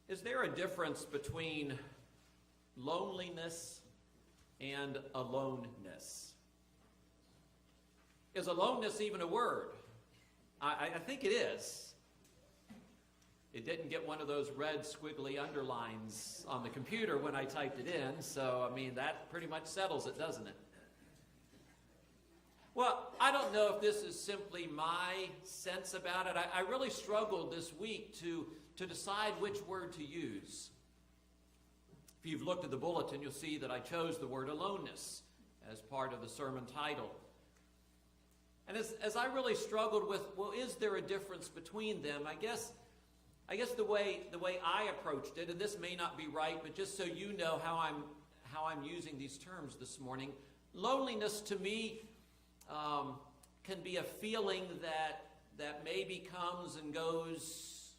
Is there a difference between loneliness and aloneness? Is aloneness even a word? I think it is. It didn't get one of those red squiggly underlines on the computer when I typed it in, so I mean that pretty much settles it, doesn't it? Well, I don't know if this is simply my sense about it. I really struggled this week to decide which word to use. If you've looked at the bulletin, you'll see that I chose the word aloneness as part of the sermon title. And as I really struggled with, well, is there a difference between them? I guess the way I approached it, and this may not be right, but just so you know how I'm using these terms this morning, loneliness to me can be a feeling that maybe comes and goes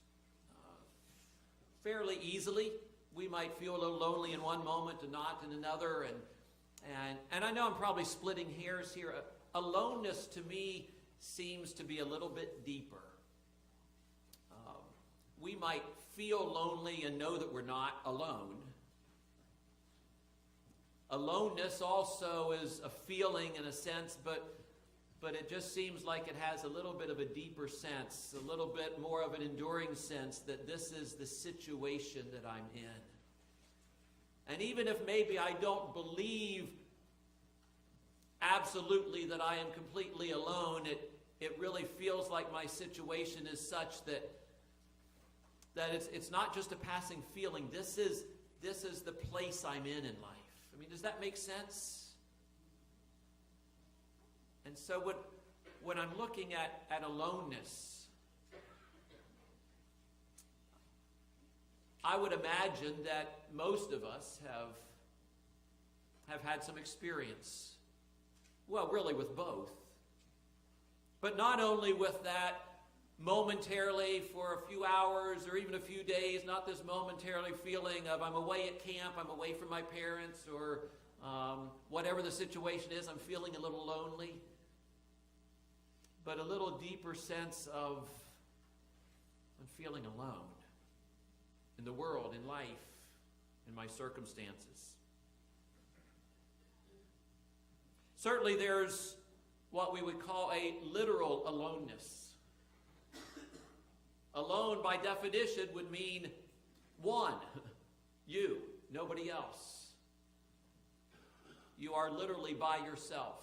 fairly easily. We might feel a little lonely in one moment and not in another, and I know I'm probably splitting hairs here. Aloneness to me seems to be a little bit deeper. We might feel lonely and know that we're not alone. Aloneness also is a feeling in a sense, but it just seems like it has a little bit of a deeper sense, a little bit more of an enduring sense that this is the situation that I'm in. And even if maybe I don't believe absolutely that I am completely alone, it really feels like my situation is such that it's not just a passing feeling. This is the place I'm in life. I mean, does that make sense? And so when I'm looking at aloneness, I would imagine that most of us have had some experience. Well, really with both. But not only with that momentarily for a few hours or even a few days, not this momentarily feeling of I'm away at camp, I'm away from my parents, or whatever the situation is, I'm feeling a little lonely. But a little deeper sense of I'm feeling alone in the world, in life, in my circumstances. Certainly there's what we would call a literal aloneness. Alone, by definition, would mean one, you, nobody else. You are literally by yourself,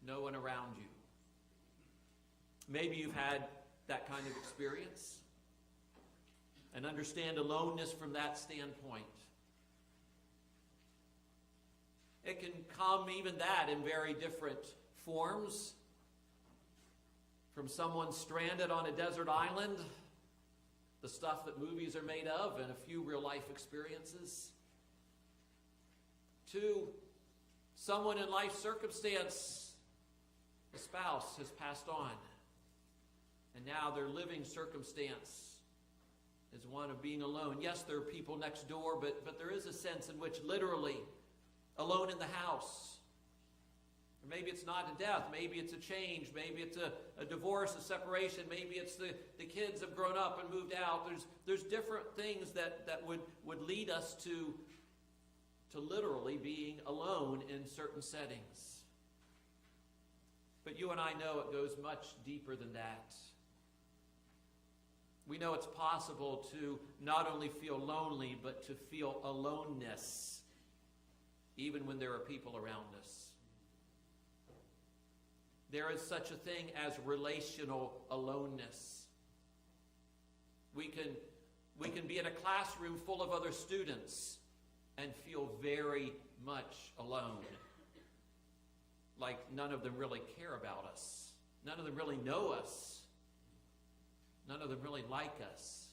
no one around you. Maybe you've had that kind of experience and understand aloneness from that standpoint. It can come, even that, in very different forms. From someone stranded on a desert island, the stuff that movies are made of, and a few real-life experiences, to someone in life circumstance, a spouse has passed on, and now their living circumstance is one of being alone. Yes, there are people next door, but there is a sense in which literally alone in the house. Or maybe it's not a death, maybe it's a change, maybe it's a divorce, a separation, maybe it's the kids have grown up and moved out. There's different things that would lead us to literally being alone in certain settings. But you and I know it goes much deeper than that. We know it's possible to not only feel lonely, but to feel aloneness, even when there are people around us. There is such a thing as relational aloneness. We can be in a classroom full of other students and feel very much alone. Like none of them really care about us. None of them really know us. None of them really like us.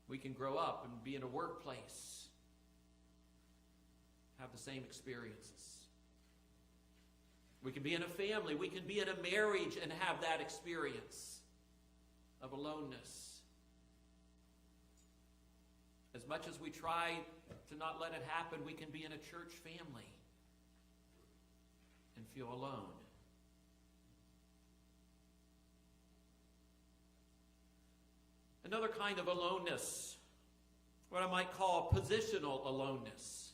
We can grow up and be in a workplace, have the same experiences. We can be in a family, we can be in a marriage and have that experience of aloneness. As much as we try to not let it happen, we can be in a church family and feel alone. Another kind of aloneness, what I might call positional aloneness.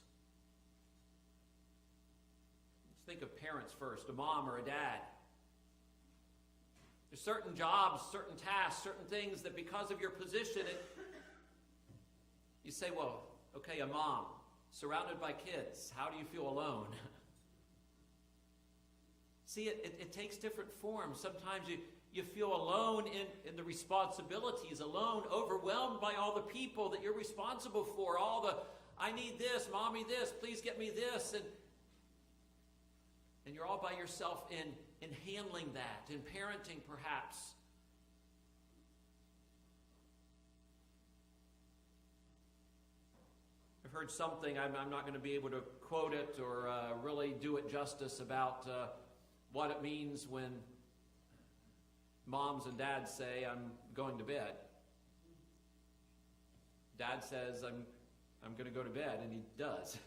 Let's think of parents first, a mom or a dad. There's certain jobs, certain tasks, certain things that because of your position, you say, well, okay, a mom, surrounded by kids, how do you feel alone? See, it takes different forms. Sometimes you feel alone in the responsibilities, alone, overwhelmed by all the people that you're responsible for, all the, I need this, mommy this, please get me this, and you're all by yourself in handling that, in parenting perhaps. I've heard something, I'm not going to be able to quote it or really do it justice about what it means when moms and dads say, I'm going to bed. Dad says, I'm going to go to bed, and he does.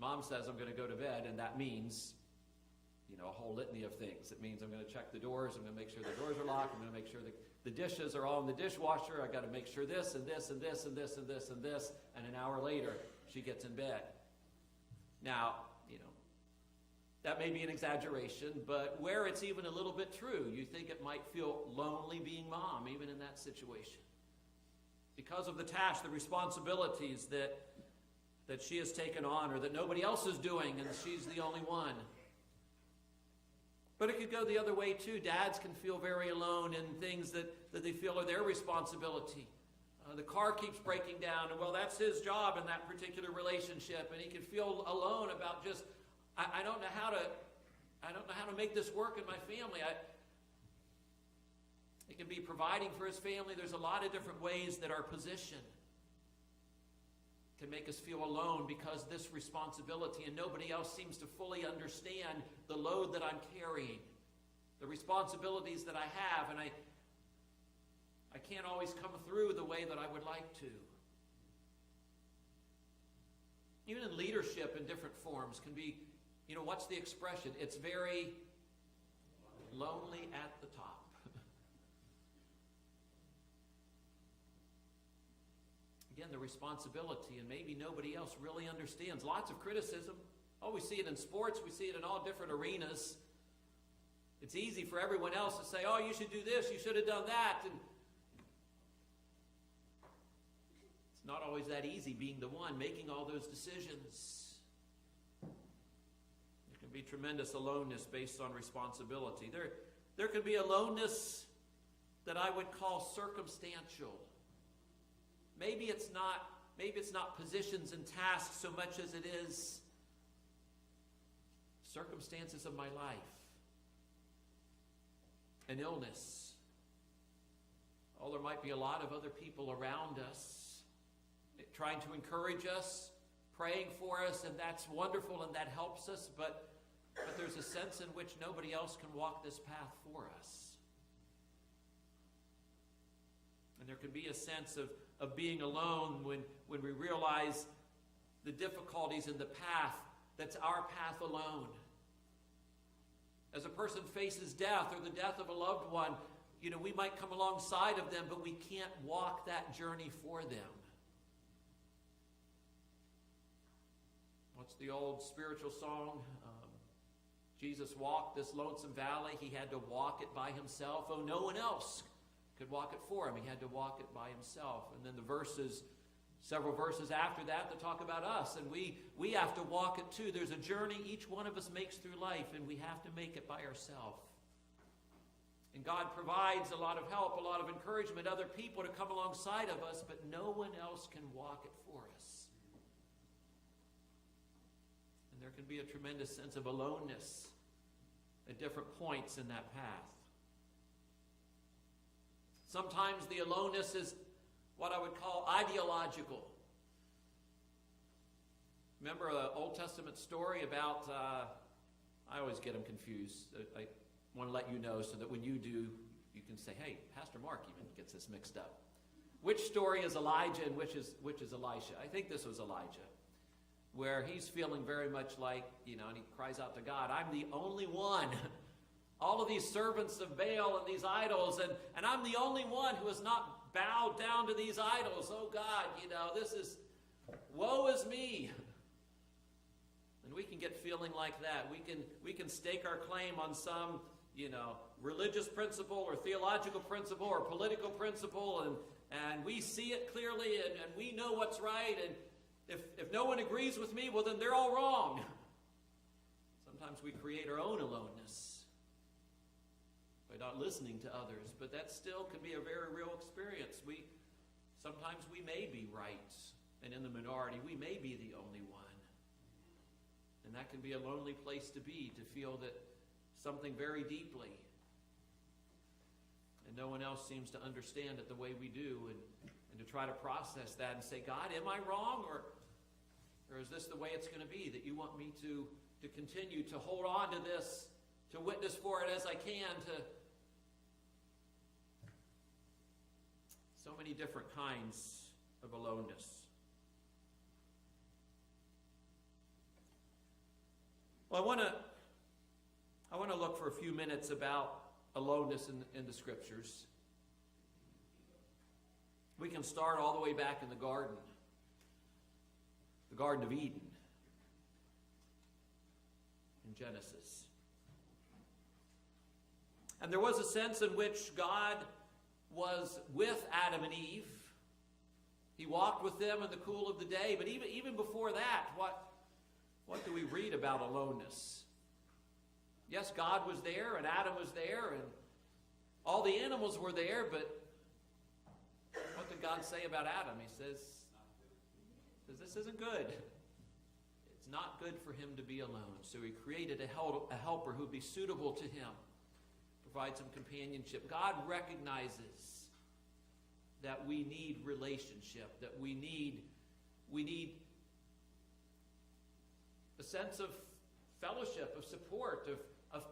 Mom says, I'm going to go to bed, and that means, a whole litany of things. It means I'm going to check the doors, I'm going to make sure the doors are locked, I'm going to make sure the dishes are all in the dishwasher, I've got to make sure this, and this, and this, and this, and this, and this, and an hour later, she gets in bed. Now, that may be an exaggeration, but where it's even a little bit true, you think it might feel lonely being mom, even in that situation. Because of the tasks, the responsibilities that she has taken on or that nobody else is doing and she's the only one. But it could go the other way too. Dads can feel very alone in things that they feel are their responsibility. The car keeps breaking down, and well, that's his job in that particular relationship, and he can feel alone about just, I don't know how to make this work in my family. It can be providing for his family. There's a lot of different ways that our position can make us feel alone because this responsibility, and nobody else seems to fully understand the load that I'm carrying, the responsibilities that I have, and I can't always come through the way that I would like to. Even in leadership in different forms can be, what's the expression? It's very lonely at the top. Again, the responsibility, and maybe nobody else really understands. Lots of criticism. Oh, we see it in sports. We see it in all different arenas. It's easy for everyone else to say, oh, you should do this. You should have done that. And it's not always that easy being the one making all those decisions. There can be tremendous aloneness based on responsibility. There can be aloneness that I would call circumstantial. Maybe it's not positions and tasks so much as it is circumstances of my life. An illness. Oh, there might be a lot of other people around us trying to encourage us, praying for us, and that's wonderful and that helps us, but there's a sense in which nobody else can walk this path for us. And there can be a sense of being alone when we realize the difficulties in the path that's our path alone. As a person faces death or the death of a loved one, we might come alongside of them, but we can't walk that journey for them. What's the old spiritual song? Jesus walked this lonesome valley. He had to walk it by himself. Oh, no one else could walk it for him. He had to walk it by himself. And then the verses, several verses after that talk about us. And we have to walk it too. There's a journey each one of us makes through life, and we have to make it by ourselves. And God provides a lot of help, a lot of encouragement, other people to come alongside of us, but no one else can walk it for us. And there can be a tremendous sense of aloneness at different points in that path. Sometimes the aloneness is what I would call ideological. Remember an Old Testament story about, I always get them confused. I want to let you know so that when you do, you can say, hey, Pastor Mark even gets this mixed up. Which story is Elijah and which is Elisha? I think this was Elijah, where he's feeling very much like, and he cries out to God, I'm the only one. All of these servants of Baal and these idols, and I'm the only one who has not bow down to these idols. Oh God, this is, woe is me. And we can get feeling like that. We can stake our claim on some, religious principle or theological principle or political principle, and we see it clearly, and we know what's right, and if no one agrees with me, well, then they're all wrong. Sometimes we create our own aloneness by not listening to others, but that still can be a very real experience. Sometimes we may be right, and in the minority, we may be the only one. And that can be a lonely place to be, to feel that something very deeply, and no one else seems to understand it the way we do, and to try to process that and say, God, am I wrong, or is this the way it's going to be, that you want me to continue to hold on to this, to witness for it as I can, to so many different kinds of aloneness. Well, I want to look for a few minutes about aloneness in the Scriptures. We can start all the way back in the Garden of Eden, in Genesis. And there was a sense in which God was with Adam and Eve. He walked with them in the cool of the day. But even before that, what do we read about aloneness? Yes, God was there, and Adam was there, and all the animals were there, but what did God say about Adam? He says, this isn't good. It's not good for him to be alone. So he created a helper who would be suitable to him, provide some companionship. God recognizes that we need relationship, that we need a sense of fellowship, of support, of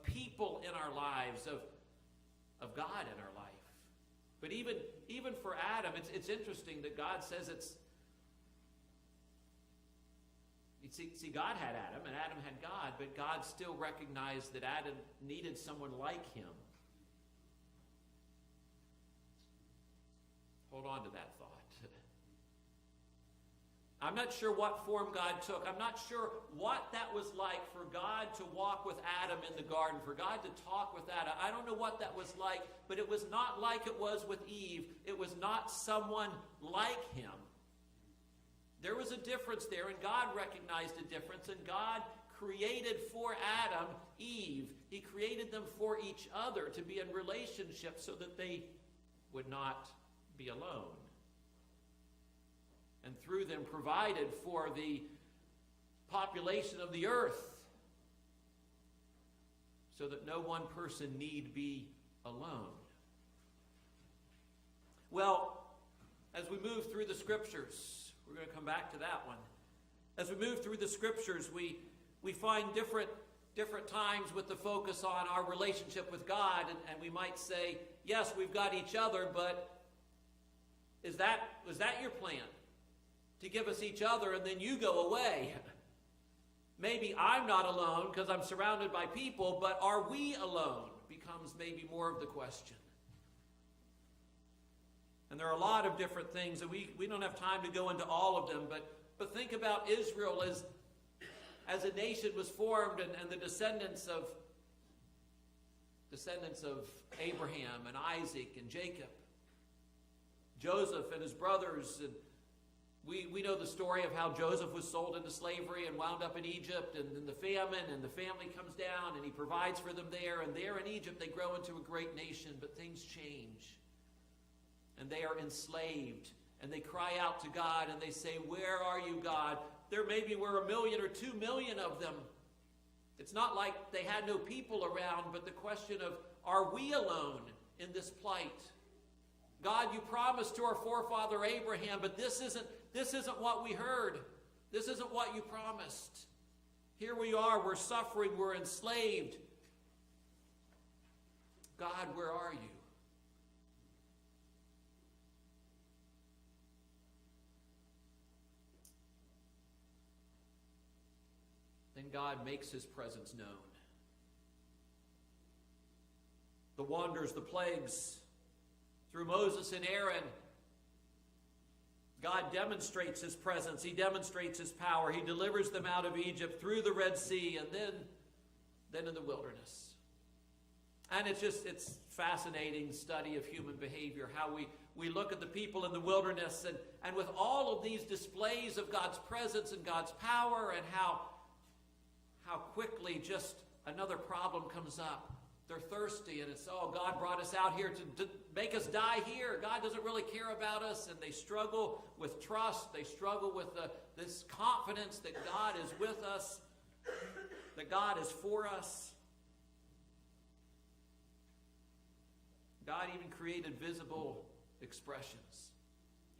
people in our lives, of God in our life. But even for Adam, it's interesting that God says see, God had Adam, and Adam had God, but God still recognized that Adam needed someone like him. Hold on to that thought. I'm not sure what form God took. I'm not sure what that was like for God to walk with Adam in the garden, for God to talk with Adam. I don't know what that was like, but it was not like it was with Eve. It was not someone like him. There was a difference there, and God recognized a difference, and God created for Adam Eve. He created them for each other to be in relationship so that they would not be alone. And through them provided for the population of the earth so that no one person need be alone. Well, as we move through the Scriptures, we're going to come back to that one. As we move through the Scriptures, we find different times with the focus on our relationship with God, and we might say, yes, we've got each other, but was that your plan? To give us each other and then you go away? Maybe I'm not alone because I'm surrounded by people, but are we alone? Becomes maybe more of the question. And there are a lot of different things, and we don't have time to go into all of them, but think about Israel as a nation was formed, and the descendants of Abraham and Isaac and Jacob, Joseph and his brothers, and we know the story of how Joseph was sold into slavery and wound up in Egypt, and then the famine, and the family comes down, and he provides for them there, and there in Egypt they grow into a great nation, but things change. And they are enslaved, and they cry out to God, and they say, where are you, God? There maybe were 1 million or 2 million of them. It's not like they had no people around, but the question of, are we alone in this plight? God, you promised to our forefather Abraham, but this isn't what we heard. This isn't what you promised. Here we are, we're suffering, we're enslaved. God, where are you? Then God makes his presence known. The wonders, the plagues, through Moses and Aaron, God demonstrates his presence. He demonstrates his power. He delivers them out of Egypt through the Red Sea and then in the wilderness. And it's fascinating study of human behavior, how we look at the people in the wilderness and with all of these displays of God's presence and God's power, and how quickly just another problem comes up. They're thirsty, and it's, oh, God brought us out here to make us die here. God doesn't really care about us, and they struggle with trust. They struggle with this confidence that God is with us, that God is for us. God even created visible expressions.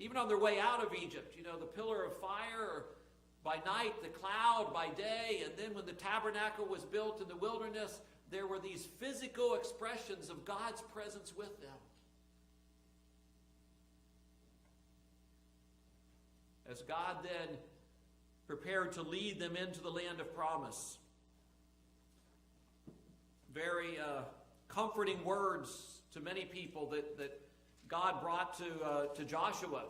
Even on their way out of Egypt, the pillar of fire by night, the cloud by day, and then when the tabernacle was built in the wilderness, there were these physical expressions of God's presence with them. As God then prepared to lead them into the land of promise. Very comforting words to many people that God brought to Joshua.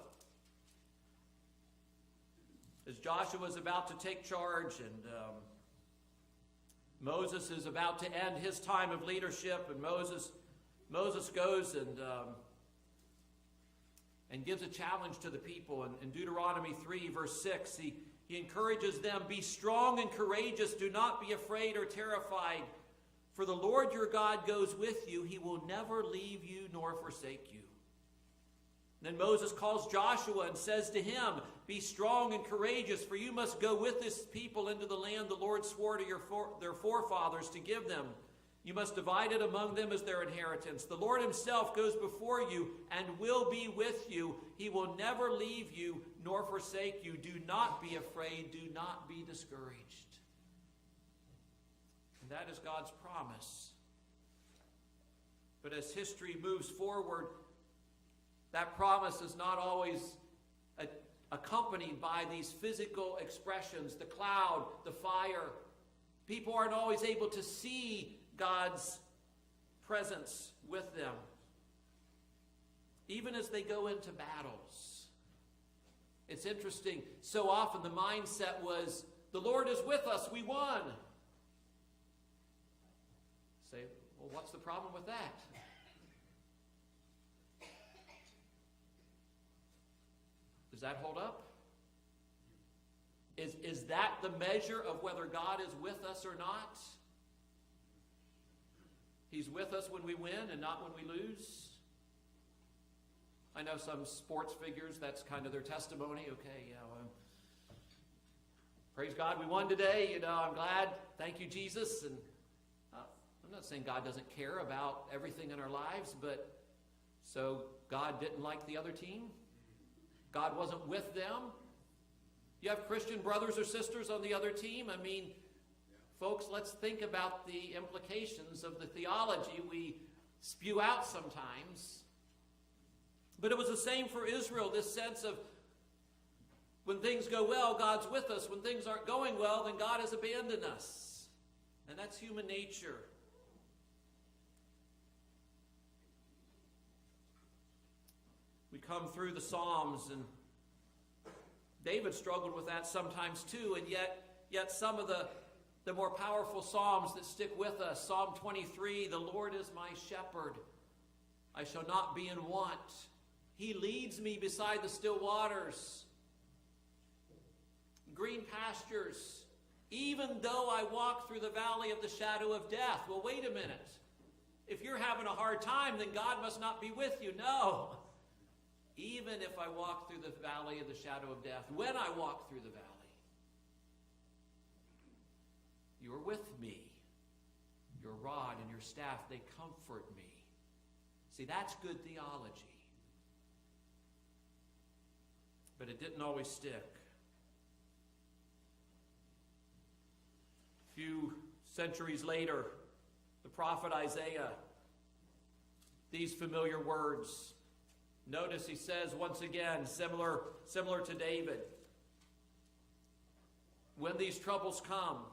As Joshua is about to take charge, and Moses is about to end his time of leadership, and Moses goes and gives a challenge to the people. In Deuteronomy 3, verse 6, he encourages them, "Be strong and courageous. Do not be afraid or terrified. For the Lord your God goes with you. He will never leave you nor forsake you." Then Moses calls Joshua and says to him, "Be strong and courageous, for you must go with this people into the land the Lord swore to their forefathers to give them. You must divide it among them as their inheritance. The Lord himself goes before you and will be with you. He will never leave you nor forsake you. Do not be afraid. Do not be discouraged." And that is God's promise. But as history moves forward, that promise is not always accompanied by these physical expressions, the cloud, the fire. People aren't always able to see God's presence with them, even as they go into battles. It's interesting. So often the mindset was, the Lord is with us, we won. Say, well, what's the problem with that? Does that hold up? Is that the measure of whether God is with us or not? He's with us when we win and not when we lose. I know some sports figures, that's kind of their testimony. Okay, praise God, we won today. I'm glad. Thank you, Jesus. And I'm not saying God doesn't care about everything in our lives, but so God didn't like the other team? God wasn't with them? You have Christian brothers or sisters on the other team? I mean, folks, let's think about the implications of the theology we spew out sometimes. But it was the same for Israel, this sense of when things go well, God's with us. When things aren't going well, then God has abandoned us. And that's human nature. We come through the Psalms, and David struggled with that sometimes too, and yet some of the more powerful Psalms that stick with us. Psalm 23, "The Lord is my shepherd. I shall not be in want. He leads me beside the still waters. Green pastures. Even though I walk through the valley of the shadow of death." Well, wait a minute. If you're having a hard time, then God must not be with you. No. Even if I walk through the valley of the shadow of death, when I walk through the valley, you are with me. Your rod and your staff, they comfort me. See, that's good theology. But it didn't always stick. A few centuries later, the prophet Isaiah, these familiar words. Notice he says once again, similar to David, when these troubles come,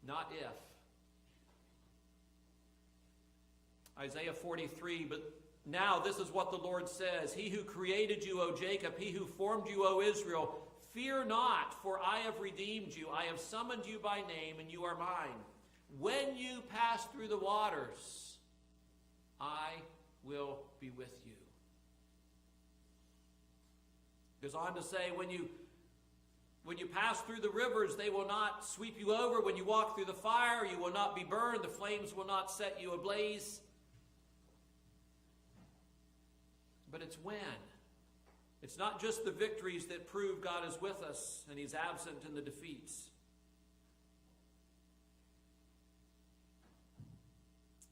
not if. Isaiah 43, "But Now this is what the Lord says, He who created you, O Jacob, He who formed you, O Israel, fear not, for I have redeemed you. I have summoned you by name, and you are mine. When you pass through the waters, I will be with you. Goes on to say, when you pass through the rivers, they will not sweep you over. When you walk through the fire, you will not be burned. The flames will not set you ablaze. But it's when. It's not just the victories that prove God is with us and He's absent in the defeats.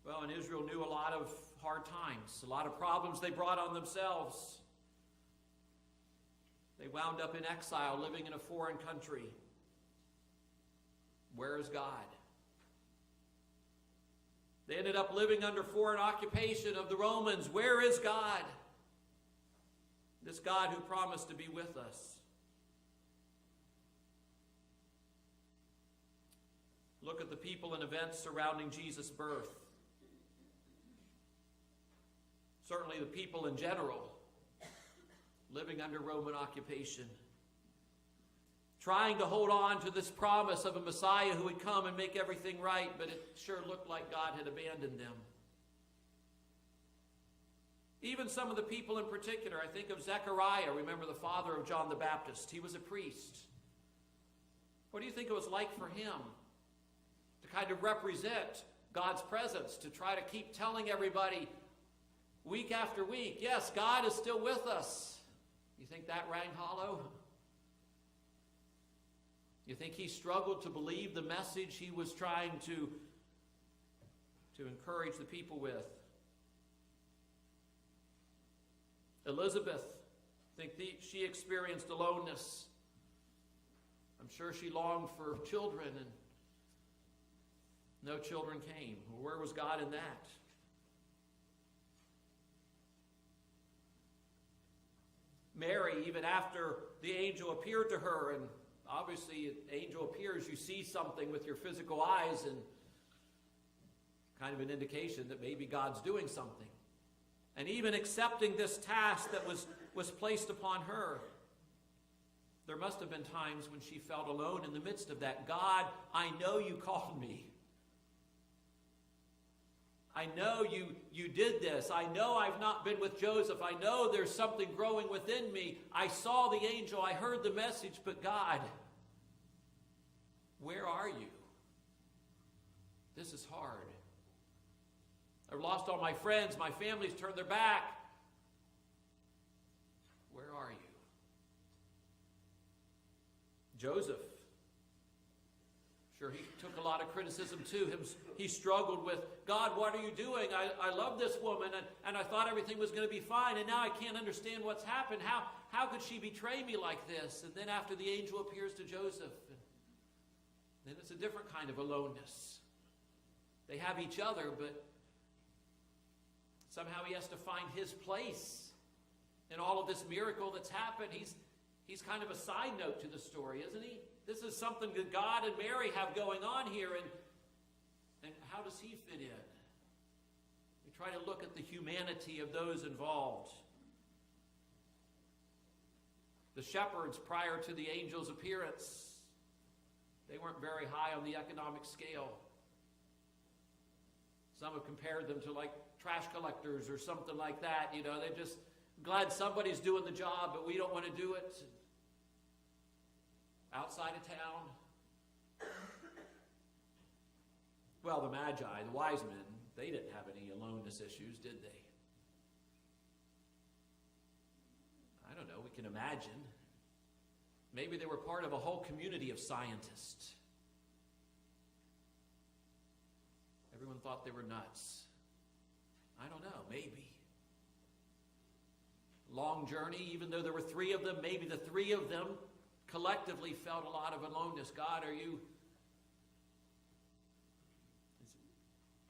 Well, and Israel knew a lot of hard times, a lot of problems they brought on themselves. They wound up in exile, living in a foreign country. Where is God? They ended up living under foreign occupation of the Romans. Where is God? This God who promised to be with us. Look at the people and events surrounding Jesus' birth. Certainly the people in general, living under Roman occupation, trying to hold on to this promise of a Messiah who would come and make everything right, but it sure looked like God had abandoned them. Even some of the people in particular, I think of Zechariah, remember the father of John the Baptist. He was a priest. What do you think it was like for him to kind of represent God's presence, to try to keep telling everybody week after week, yes, God is still with us? You think that rang hollow? You think he struggled to believe the message he was trying to encourage the people with? Elizabeth, I think she experienced aloneness. I'm sure she longed for children, and no children came. Well, where was God in that? Mary, even after the angel appeared to her, and obviously an angel appears, you see something with your physical eyes, and kind of an indication that maybe God's doing something. And even accepting this task that was placed upon her, there must have been times when she felt alone in the midst of that. God, I know you called me. I know you did this. I know I've not been with Joseph. I know there's something growing within me. I saw the angel. I heard the message. But God, where are you? This is hard. I've lost all my friends. My family's turned their back. Where are you? Joseph, sure, he took a lot of criticism too. He struggled with, God, what are you doing? I love this woman, and I thought everything was going to be fine, and now I can't understand what's happened. How could she betray me like this? And then after the angel appears to Joseph, then it's a different kind of aloneness. They have each other, but somehow he has to find his place in all of this miracle that's happened. He's kind of a side note to the story, isn't he? This is something that God and Mary have going on here, and how does he fit in? We try to look at the humanity of those involved. The shepherds, prior to the angel's appearance, they weren't very high on the economic scale. Some have compared them to like trash collectors or something like that. You know, they're just glad somebody's doing the job, but we don't want to do it. Outside of town. Well, the Magi, the wise men, they didn't have any aloneness issues, did they? I don't know, we can imagine. Maybe they were part of a whole community of scientists. Everyone thought they were nuts. I don't know, maybe. Long journey, even though there were three of them, maybe the three of them collectively felt a lot of aloneness. God,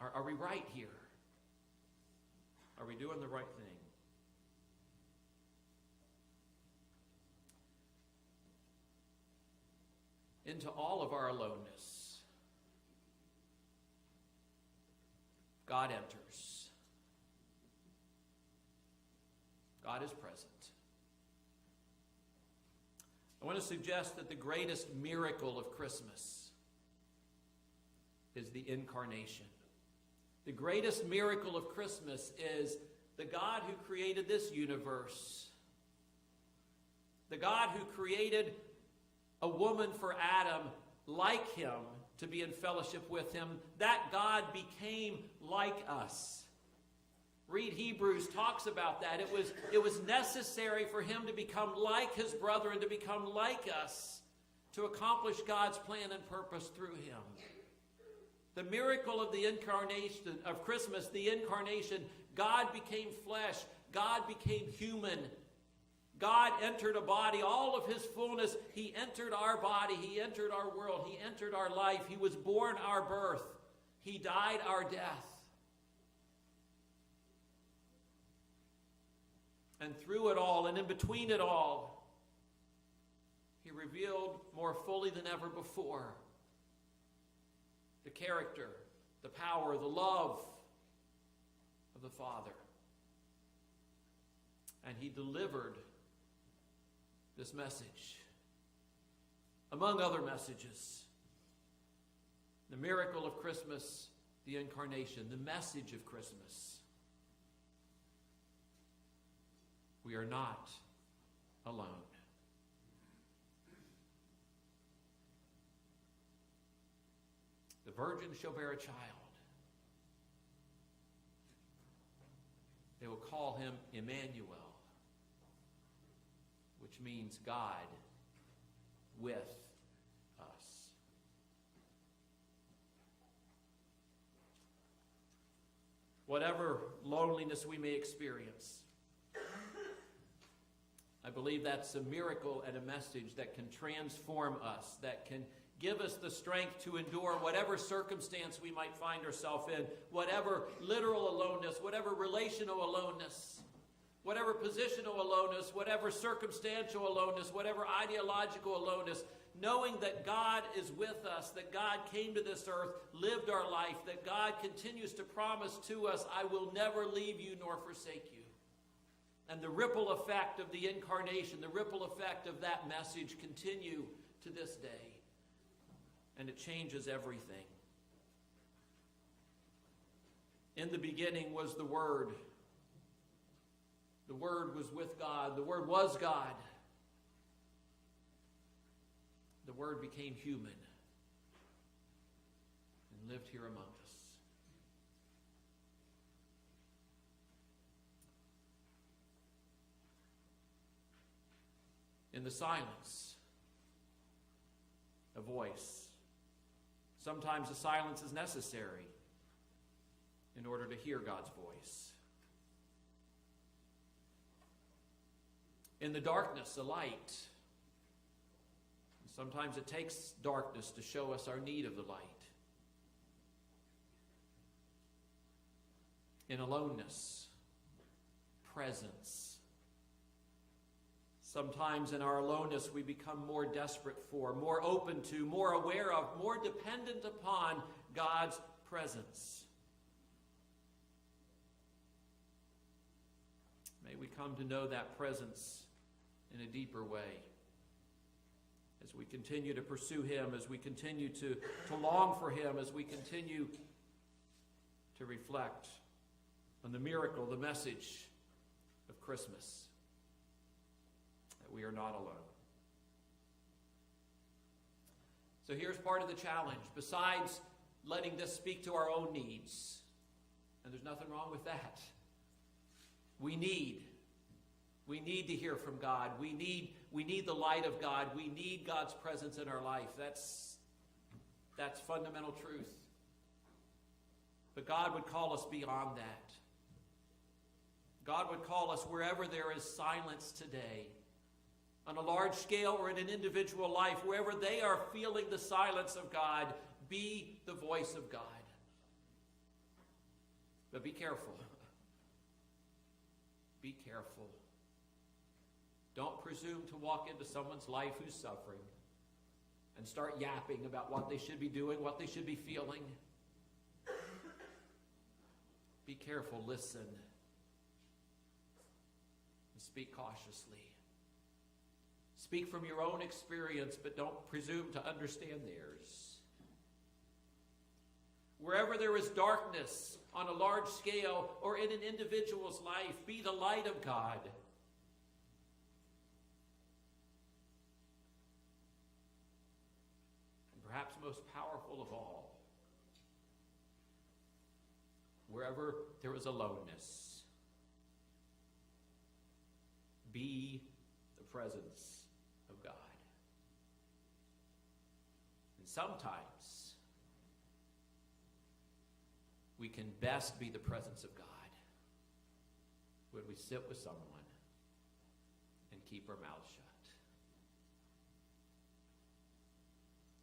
are we right here? Are we doing the right thing? Into all of our aloneness, God enters. God is present. I want to suggest that the greatest miracle of Christmas is the incarnation. The greatest miracle of Christmas is the God who created this universe, the God who created a woman for Adam like him to be in fellowship with him. That God became like us. Read Hebrews talks about that. It was necessary for him to become like his brother and to become like us to accomplish God's plan and purpose through him. The miracle of the incarnation, of Christmas, the incarnation, God became flesh. God became human. God entered a body, all of his fullness. He entered our body. He entered our world. He entered our life. He was born our birth. He died our death. And through it all, and in between it all, he revealed more fully than ever before the character, the power, the love of the Father. And he delivered this message, among other messages. The miracle of Christmas, the incarnation, the message of Christmas. We are not alone. The virgin shall bear a child. They will call him Emmanuel, which means God with us. Whatever loneliness we may experience, I believe that's a miracle and a message that can transform us, that can give us the strength to endure whatever circumstance we might find ourselves in, whatever literal aloneness, whatever relational aloneness, whatever positional aloneness, whatever circumstantial aloneness, whatever ideological aloneness, knowing that God is with us, that God came to this earth, lived our life, that God continues to promise to us, I will never leave you nor forsake you. And the ripple effect of the incarnation, the ripple effect of that message continue to this day. And it changes everything. In the beginning was the Word. The Word was with God. The Word was God. The Word became human and lived here among us. In the silence, a voice. Sometimes the silence is necessary in order to hear God's voice. In the darkness, a light. Sometimes it takes darkness to show us our need of the light. In aloneness, presence. Sometimes in our aloneness we become more desperate for, more open to, more aware of, more dependent upon God's presence. May we come to know that presence in a deeper way as we continue to pursue him, as we continue to long for him, as we continue to reflect on the miracle, the message of Christmas. We are not alone. So here's part of the challenge. Besides letting this speak to our own needs, and there's nothing wrong with that, we need to hear from God. We need the light of God. We need God's presence in our life. That's fundamental truth. But God would call us beyond that. God would call us wherever there is silence today, on a large scale or in an individual life, wherever they are feeling the silence of God, be the voice of God. But be careful. Be careful. Don't presume to walk into someone's life who's suffering and start yapping about what they should be doing, what they should be feeling. Be careful. Listen. speak cautiously. Speak from your own experience, but don't presume to understand theirs. Wherever there is darkness on a large scale or in an individual's life, be the light of God. And perhaps most powerful of all, wherever there is aloneness, be the presence of God. And sometimes we can best be the presence of God when we sit with someone and keep our mouths shut.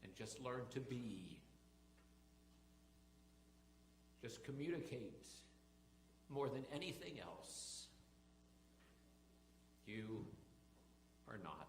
And just learn to be. Just communicate more than anything else. You are not